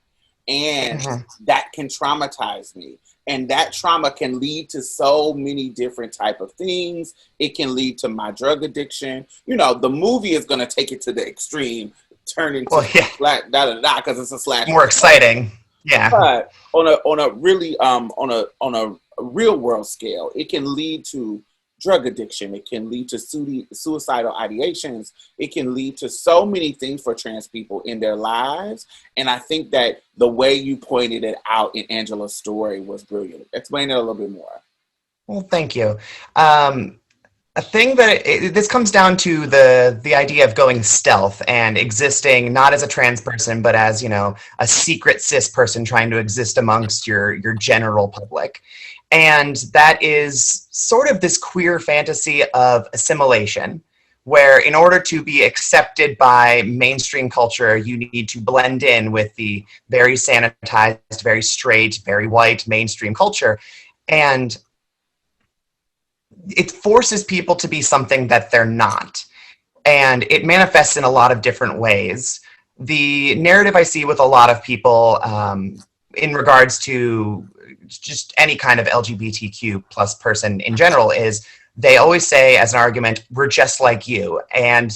And that can traumatize me. And that trauma can lead to so many different type of things. It can lead to my drug addiction. The movie is going to take it to the extreme, turn into because it's a slash. More exciting. Yeah. But on a really on a real world scale, it can lead to drug addiction. It can lead to suicidal ideations. It can lead to so many things for trans people in their lives. And I think that the way you pointed it out in Angela's story was brilliant. Explain it a little bit more. Well, thank you. A thing that this comes down to the idea of going stealth and existing not as a trans person, but as, a secret cis person trying to exist amongst your general public. And that is sort of this queer fantasy of assimilation, where in order to be accepted by mainstream culture, you need to blend in with the very sanitized, very straight, very white mainstream culture. And it forces people to be something that they're not. And it manifests in a lot of different ways. The narrative I see with a lot of people in regards to just any kind of LGBTQ plus person in general is they always say as an argument, we're just like you. And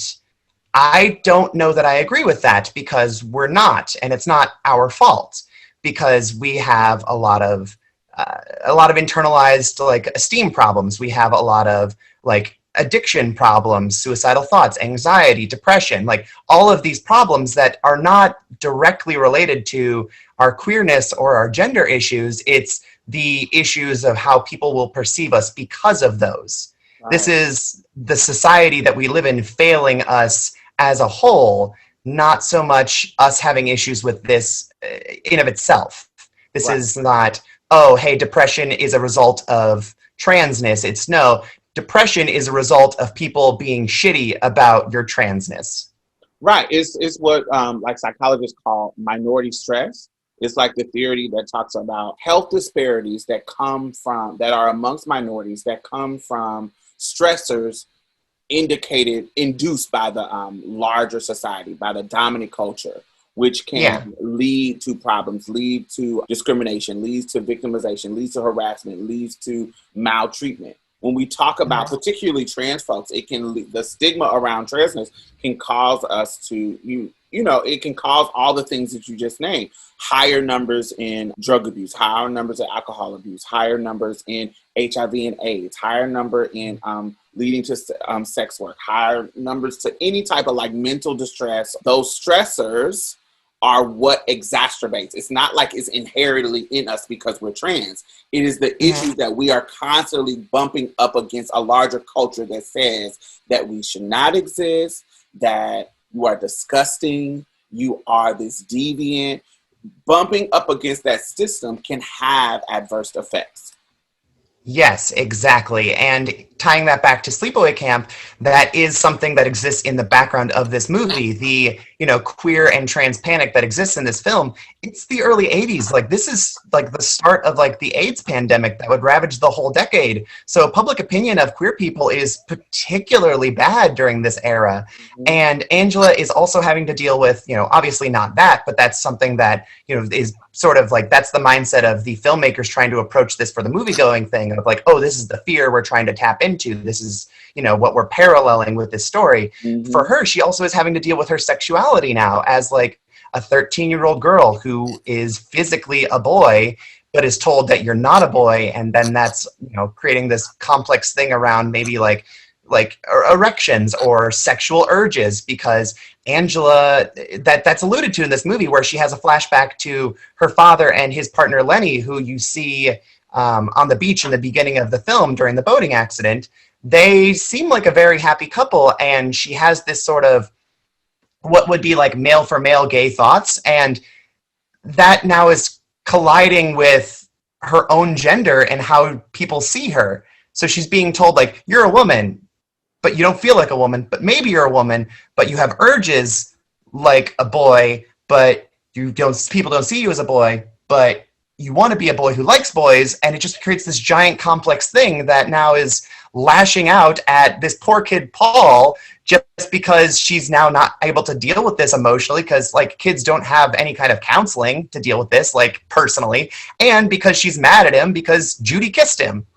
I don't know that I agree with that, because we're not, and it's not our fault, because we have a lot of internalized esteem problems. We have a lot of addiction problems, suicidal thoughts, anxiety, depression, all of these problems that are not directly related to our queerness or our gender issues. It's the issues of how people will perceive us because of those. Right. This is the society that we live in failing us as a whole, not so much us having issues with this in of itself. This right. is not, oh, hey, depression is a result of transness. It's no, depression is a result of people being shitty about your transness. Right. It's what psychologists call minority stress. It's the theory that talks about health disparities that are amongst minorities, that come from stressors induced by the larger society, by the dominant culture, which can lead to problems, lead to discrimination, leads to victimization, leads to harassment, leads to maltreatment. When we talk about particularly trans folks, the stigma around transness can cause us to, it can cause all the things that you just named. Higher numbers in drug abuse, higher numbers in alcohol abuse, higher numbers in HIV and AIDS, higher number in leading to sex work, higher numbers to any type of mental distress. Those stressors are what exacerbates. It's not like it's inherently in us because we're trans. It is the issues that we are constantly bumping up against a larger culture that says that we should not exist, that you are disgusting, you are this deviant. Bumping up against that system can have adverse effects. Yes, exactly. And tying that back to Sleepaway Camp, that is something that exists in the background of this movie. The, queer and trans panic that exists in this film, it's the early 80s. This is the start of the AIDS pandemic that would ravage the whole decade. So public opinion of queer people is particularly bad during this era. And Angela is also having to deal with, obviously not that, but that's something that, is sort of that's the mindset of the filmmakers trying to approach this for the movie-going thing of oh, this is the fear we're trying to tap into. This is, what we're paralleling with this story. For her, she also is having to deal with her sexuality now as a 13-year-old girl who is physically a boy, but is told that you're not a boy, and then that's, you know, creating this complex thing around maybe like erections or sexual urges, because Angela, that's alluded to in this movie, where she has a flashback to her father and his partner Lenny, who you see on the beach in the beginning of the film during the boating accident. They seem like a very happy couple, and she has this sort of what would be like male for male gay thoughts, and that now is colliding with her own gender and how people see her. So she's being told, like, you're a woman, but you don't feel like a woman, but maybe you're a woman, but you have urges like a boy, but people don't see you as a boy, but you want to be a boy who likes boys, and it just creates this giant complex thing that now is lashing out at this poor kid Paul, just because she's now not able to deal with this emotionally, because like kids don't have any kind of counseling to deal with this, like personally, and because she's mad at him because Judy kissed him.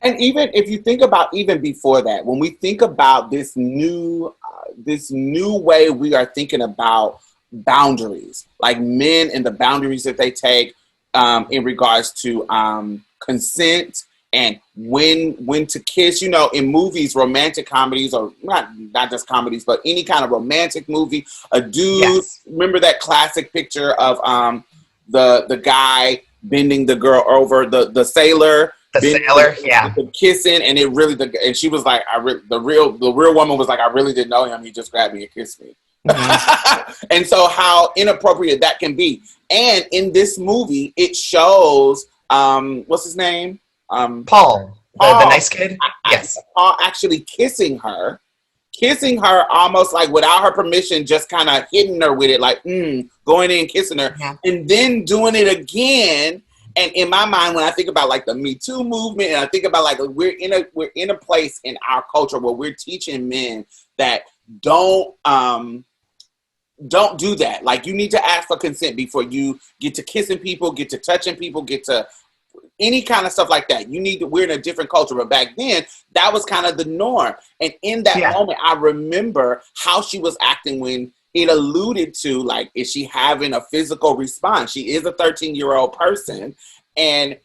And even if you think about even before that, when we think about this new way we are thinking about boundaries, like men and the boundaries that they take in regards to consent and when to kiss, you know, in movies, romantic comedies, or not just comedies, but any kind of romantic movie, a dude, yes. Remember that classic picture of the guy bending the girl over, the sailor. Yeah. The kissing, and it really, and she was like, the real woman was like, I really didn't know him. He just grabbed me and kissed me. Mm-hmm. And so how inappropriate that can be. And in this movie, it shows, what's his name? Paul, the nice kid. Yes. Paul actually kissing her almost like without her permission, just kind of hitting her with it, like, going in and kissing her, yeah. And then doing it again. And in my mind, when I think about like the Me Too movement, and I think about like we're in a place in our culture where we're teaching men that don't do that. Like, you need to ask for consent before you get to kissing people, get to touching people, get to any kind of stuff like that. We're in a different culture, but back then that was kind of the norm. And in that moment, I remember how she was acting when it alluded to, like, is she having a physical response? She is a 13-year-old person, and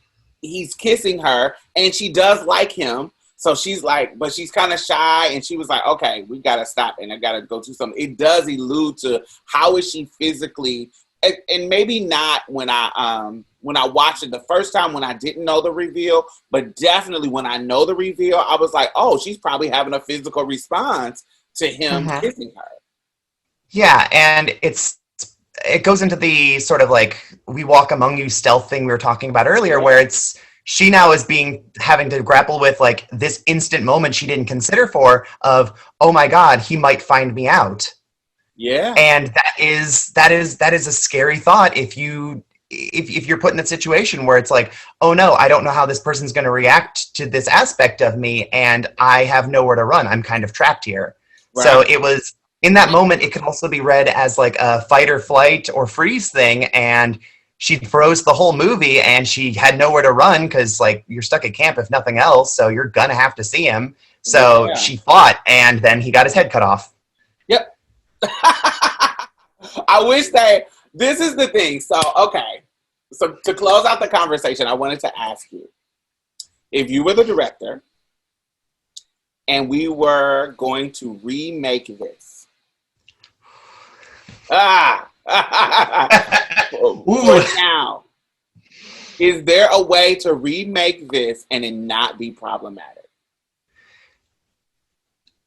he's kissing her, and she does like him. So she's like, but she's kind of shy, and she was like, okay, we got to stop, and I got to go do something. It does allude to how is she physically, and maybe not when I watched it the first time when I didn't know the reveal, but definitely when I know the reveal, I was like, oh, she's probably having a physical response to him kissing her. Yeah, and it goes into the sort of like we walk among you stealth thing we were talking about earlier, where she now is having to grapple with like this instant moment she didn't consider of, oh my God, he might find me out. Yeah. And that is a scary thought if you're put in a situation where it's like, oh no, I don't know how this person's going to react to this aspect of me, and I have nowhere to run. I'm kind of trapped here. Right. So it was, in that moment, it could also be read as like a fight or flight or freeze thing, and she froze the whole movie, and she had nowhere to run because, like, you're stuck at camp if nothing else, so you're gonna have to see him. So she fought, and then he got his head cut off. Yep. I wish this is the thing. So, okay. So to close out the conversation, I wanted to ask you, if you were the director and we were going to remake this, now, is there a way to remake this and it not be problematic?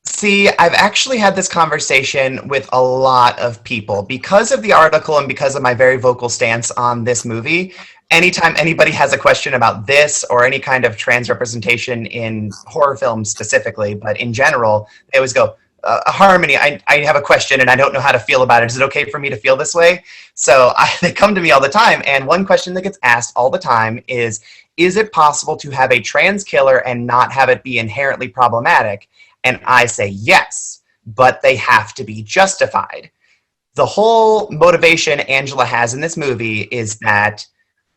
See, I've actually had this conversation with a lot of people because of the article and because of my very vocal stance on this movie. Anytime anybody has a question about this or any kind of trans representation in horror films specifically, but in general, they always go, Harmony, I have a question and I don't know how to feel about it. Is it okay for me to feel this way? So they come to me all the time. And one question that gets asked all the time is it possible to have a trans killer and not have it be inherently problematic? And I say yes, but they have to be justified. The whole motivation Angela has in this movie is that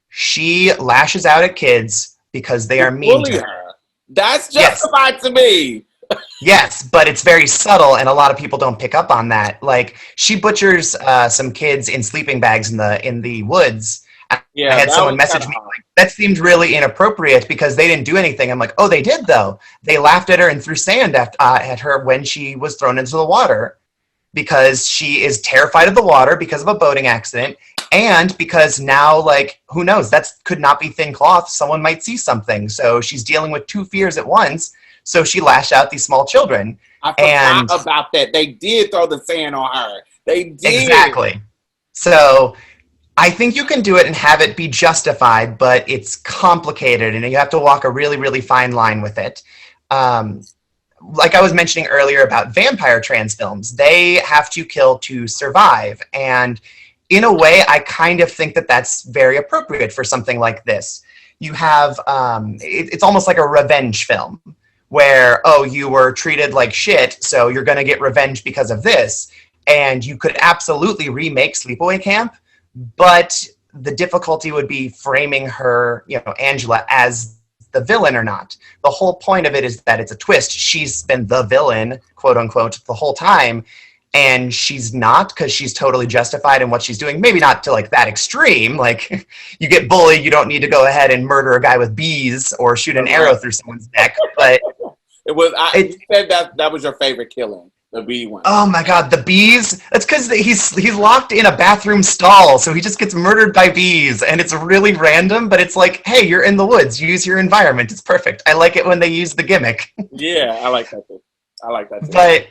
she lashes out at kids because they are mean to her. That's justified to me. Yes, but it's very subtle, and a lot of people don't pick up on that. Like, she butchers some kids in sleeping bags in the woods. I Yeah, had that someone was kind message of me odd. like, "That seemed really inappropriate because they didn't do anything." I'm like, "Oh, they did though. They laughed at her and threw sand at her when she was thrown into the water because she is terrified of the water because of a boating accident." And because now, like, who knows? That could not be thin cloth. Someone might see something. So she's dealing with two fears at once. So she lashed out these small children. I forgot And about that. They did throw the sand on her. They did. exactly. So I think you can do it and have it be justified, but it's complicated and you have to walk a really, really fine line with it. Um, like I was mentioning earlier about vampire trans films, they have to kill to survive. And in a way, I kind of think that that's very appropriate for something like this. You have, it's almost like a revenge film where, oh, you were treated like shit, so you're going to get revenge because of this. And you could absolutely remake Sleepaway Camp, but the difficulty would be framing her, Angela, as the villain or not. The whole point of it is that it's a twist. She's been the villain, quote unquote, the whole time, and she's not, because she's totally justified in what she's doing. Maybe not to like that extreme. Like, you get bullied, you don't need to go ahead and murder a guy with bees or shoot an arrow through someone's neck. But It was. You it, said that was your favorite killing, the bee one. oh my god, the bees. That's because he's locked in a bathroom stall, so he just gets murdered by bees, and it's really random, but it's like, hey, you're in the woods, use your environment, it's perfect. I like it when they use the gimmick. Yeah, I like that too. I like that too. But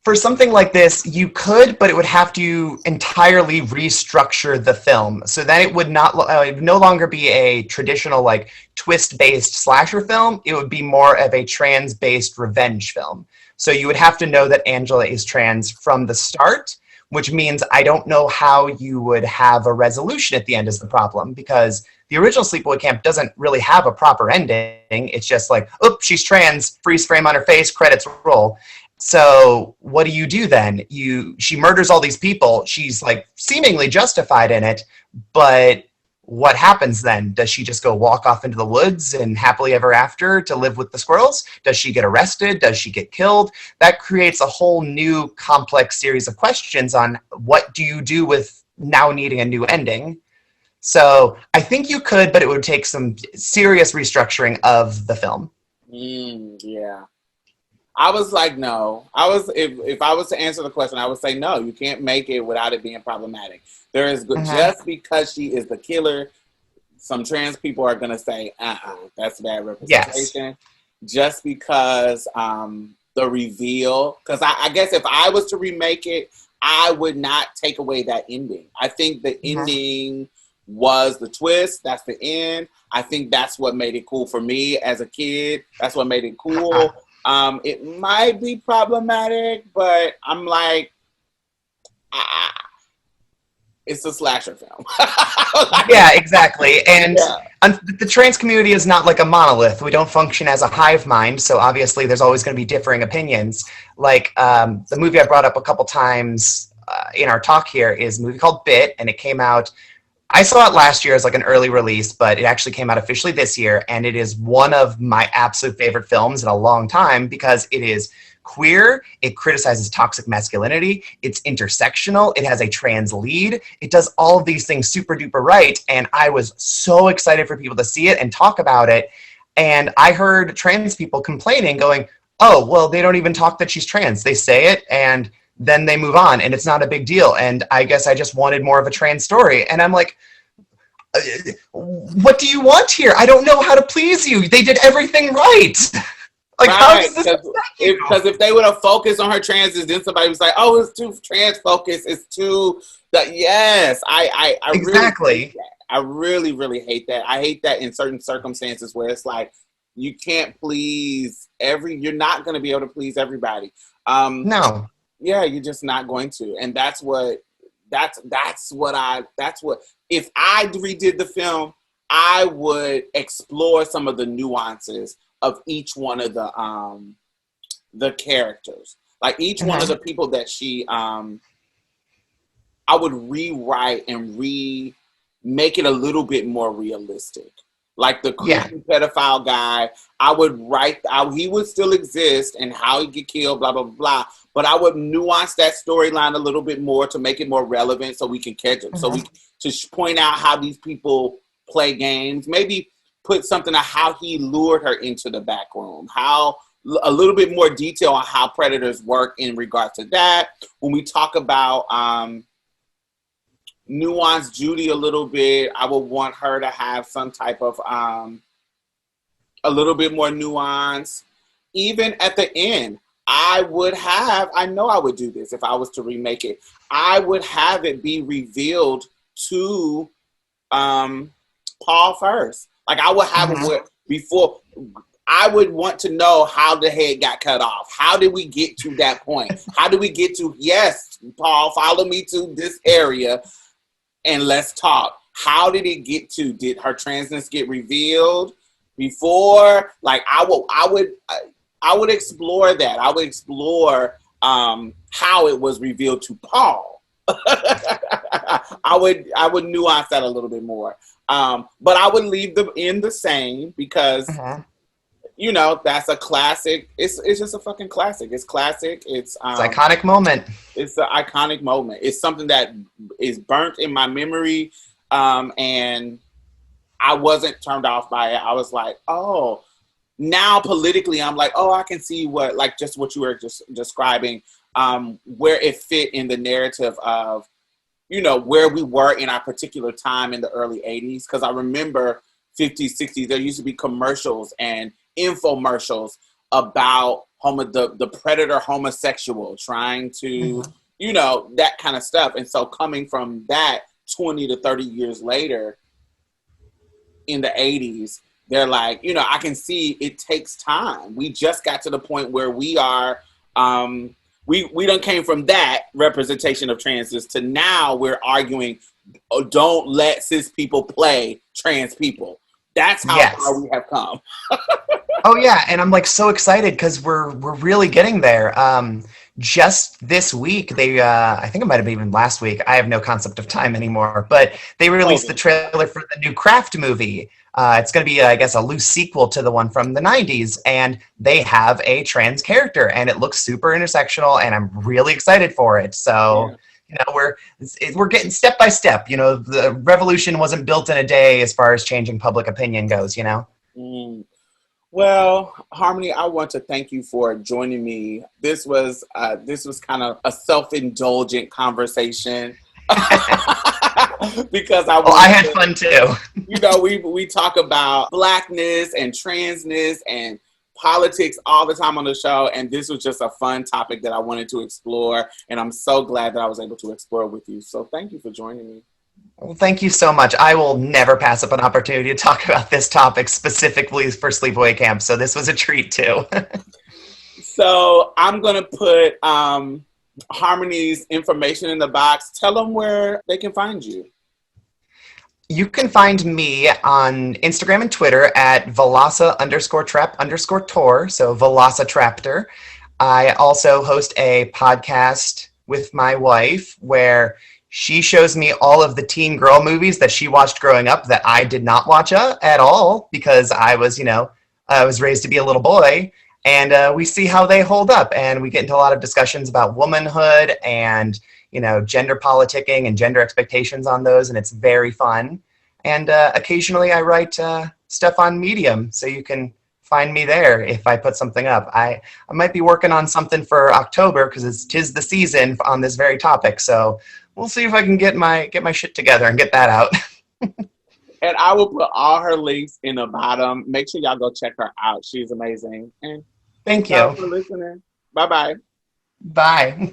for something like this, you could, but it would have to entirely restructure the film. So then it would not, it would no longer be a traditional like twist-based slasher film. It would be more of a trans-based revenge film. So you would have to know that Angela is trans from the start, which means I don't know how you would have a resolution at the end is the problem, because the original Sleepaway Camp doesn't really have a proper ending. It's just like, oops, she's trans, freeze frame on her face, credits roll. So what do you do then? She murders all these people. She's like seemingly justified in it, but what happens then? Does she just go walk off into the woods and happily ever after to live with the squirrels? Does she get arrested? Does she get killed? That creates a whole new complex series of questions on what do you do with now needing a new ending. So I think you could, but it would take some serious restructuring of the film. Yeah. I was like, no. If I was to answer the question, I would say no. You can't make it without it being problematic. There is just because she is the killer, some trans people are gonna say, that's bad representation. Yes. Just because the reveal, because I guess if I was to remake it, I would not take away that ending. I think the ending was the twist. That's the end. I think that's what made it cool for me as a kid. That's what made it cool. It might be problematic, but I'm like, it's a slasher film. Yeah, exactly. And the trans community is not like a monolith. We don't function as a hive mind, so obviously there's always going to be differing opinions. Like the movie I brought up a couple times in our talk here is a movie called Bit, and it came out, I saw it last year as like an early release, but it actually came out officially this year, and it is one of my absolute favorite films in a long time because it is queer, it criticizes toxic masculinity, it's intersectional, it has a trans lead, it does all of these things super duper right, and I was so excited for people to see it and talk about it, and I heard trans people complaining, going, oh, well, they don't even talk that she's trans. They say it, and then they move on, and it's not a big deal. And I guess I just wanted more of a trans story. And I'm like, what do you want here? I don't know how to please you. They did everything right. Like, how does this because if they would have focused on her transes, then somebody was like, oh, it's too trans focused. It's too, yes, I exactly. Really, really hate that. I hate that in certain circumstances where it's like, you can't please you're not going to be able to please everybody. No. Yeah, you're just not going to. And if I redid the film, I would explore some of the nuances of each one of the characters. Like each one of the people that she, I would rewrite and make it a little bit more realistic. Like the creepy pedophile guy, I would write out, he would still exist and how he get killed, blah, blah, blah. But I would nuance that storyline a little bit more to make it more relevant so we can catch him. So we to point out how these people play games, maybe put something on how he lured her into the back room, how a little bit more detail on how predators work in regards to that. When we talk about nuance Judy a little bit, I would want her to have some type of a little bit more nuance. Even at the end, I know I would do this if I was to remake it. I would have it be revealed to Paul first. Like I would have it before. I would want to know how the head got cut off. How did we get to that point? How did we get to, yes, Paul, follow me to this area and let's talk. How did it get to? Did her transness get revealed before? Like I would explore that. I would explore how it was revealed to Paul. I would nuance that a little bit more. But I would leave the end the same because you know, that's a classic. It's just a fucking classic. It's classic. It's iconic moment. It's an iconic moment. It's something that is burnt in my memory. And I wasn't turned off by it. I was like, oh, now politically, I'm like, oh, I can see what, like just what you were just describing, where it fit in the narrative of, you know, where we were in our particular time in the early 80s. Because I remember 50s, 60s, there used to be commercials and infomercials about the predator homosexual trying to, you know, that kind of stuff. And so coming from that 20 to 30 years later in the 80s, they're like, you know, I can see it takes time. We just got to the point where we are, we done came from that representation of transes to now we're arguing, oh, don't let cis people play trans people. That's how far we have come. Oh yeah, and I'm like so excited because we're really getting there. Just this week, they I think it might have been even last week. I have no concept of time anymore, but they released the trailer for the new Craft movie. It's going to be, I guess, a loose sequel to the one from the 90s, and they have a trans character, and it looks super intersectional, and I'm really excited for it. So. You know, we're getting step by step. You know, the revolution wasn't built in a day as far as changing public opinion goes, you know? Well, Harmony, I want to thank you for joining me. This was kind of a self-indulgent conversation. Because I had fun too. You know, we talk about Blackness and transness and politics all the time on the show, and this was just a fun topic that I wanted to explore, and I'm so glad that I was able to explore with you. So thank you for joining me. Well, thank you so much. I will never pass up an opportunity to talk about this topic specifically for Sleepaway Camp, so this was a treat too. So I'm going to put Harmony's information in the box. Tell them where they can find you. You can find me on Instagram and Twitter at Velasa_trap_tour, so Velasa I also host a podcast with my wife where she shows me all of the teen girl movies that she watched growing up that I did not watch at all because I was raised to be a little boy, and we see how they hold up, and we get into a lot of discussions about womanhood and, you know, gender politicking and gender expectations on those, and it's very fun. And occasionally I write stuff on Medium, so you can find me there if I put something up. I might be working on something for October because 'tis the season on this very topic, so we'll see if I can get my shit together and get that out. And I will put all her links in the bottom. Make sure y'all go check her out. She's amazing. And thank you for listening. Bye-bye. Bye.